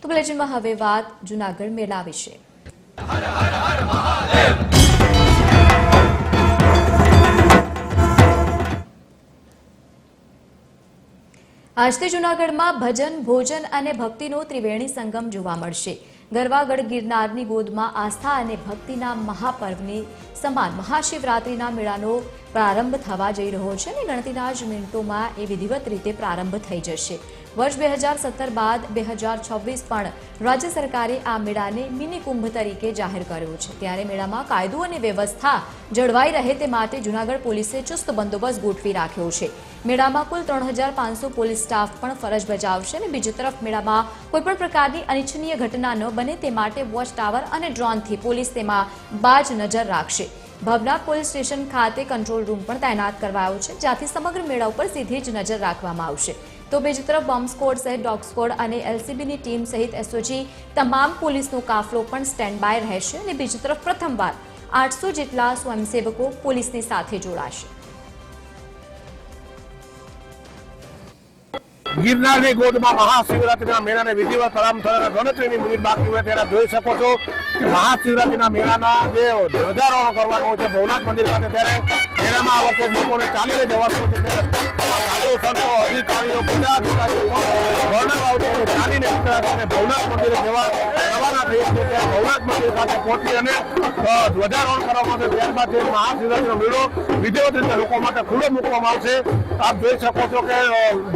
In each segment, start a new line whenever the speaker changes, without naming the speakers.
તો બુલેટિનમાં હવે વાત જૂનાગઢ મેળા વિશે। આજથી જૂનાગઢમાં ભજન, ભોજન અને ભક્તિનો ત્રિવેણી સંગમ જોવા મળશે। ગરવાગઢ ગિરનારની ગોદમાં આસ્થા અને ભક્તિના મહાપર્વની સમાન મહાશિવરાત્રિના મેળાનો પ્રારંભ થવા જઈ રહ્યો છે અને ગણતરીના જ મિનિટોમાં એ વિધિવત રીતે પ્રારંભ થઈ જશે। વર્ષ 2017 બાદ 2026 પણ રાજ્ય સરકારે આ મેળાને મિની કુંભ તરીકે જાહેર કર્યો છે। ત્યારે મેળામાં કાયદો અને વ્યવસ્થા જળવાઈ રહે તે માટે જૂનાગઢ પોલીસે ચુસ્ત બંદોબસ્ત ગોઠવી રાખ્યો છે। મેળામાં કુલ 3500 પોલીસ સ્ટાફ પણ ફરજ બજાવશે અને બીજી તરફ મેળામાં કોઈપણ પ્રકારની અનિચ્છનીય ઘટના ન બને તે માટે વોચ ટાવર અને ડ્રોનથી પોલીસ તેમાં બાજ નજર રાખશે। ભવનાથ પોલીસ સ્ટેશન ખાતે કંટ્રોલ રૂમ પણ તૈનાત કરાયો છે, જ્યાંથી સમગ્ર મેળા ઉપર સીધી જ નજર રાખવામાં આવશે। તો બીજી તરફ બોમ્બ સ્ક્વોડ સહિત ડોગ સ્ક્વોડ અને એલસીબીની ટીમ સહિત એસઓજી તમામ પોલીસનો કાફલો પણ સ્ટેન્ડ બાય રહેશે અને બીજી તરફ પ્રથમવાર 800 જેટલા સ્વયંસેવકો પોલીસની સાથે જોડાશે।
गिरनार गोद में महाशिवरात्रि मेला ने विधिवत प्रारंभ थवाना गणतरीनी मिनिट बाकी होय त्यारे जोई शको छो कि महाशिवरात्रि मेला जे ध्वजारोहण करवानुं छे भवनाथ मंदिर खाते त्यारे मेलामां आ वखते लोकोने चालीने जवानुं छे साधु संतो अधिकारीओ पदाधिकारीओ वर्णवाओ चालीने भवनाथ मंदिर जवा रवाना थई छे। त्यारे भवनाथ मंदिर खाते पहोंची अने ध्वजारोहण करवामां आवशे। त्यारबाद महाशिवरात्रिनो मेळो विधिवत रीते लोको माटे खुल्लो मूकवामां आवशे। आप जोई शको छो कि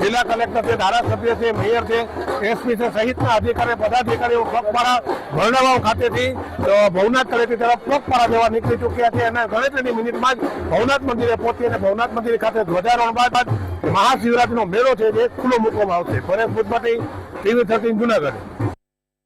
जिला कलेक्टर धारासभ्य है, मेयर है, एसपी है सहितना अधिकारी पदाधिकारी पगपारा भरणावाव खाते भवनाथ तळेटी तरफ पगपारा जवा निकली चूक्या है। गणतरीनी मिनिट में भवनाथ मंदिरे पहुंची भवनाथ मंदिर खाते ध्वजारोहण बाद महाशिवरात्रिनो मेळो है खुल्लो मूकवामां आवशे। परेश बुधमाटी, TV 13 जूनागढ़।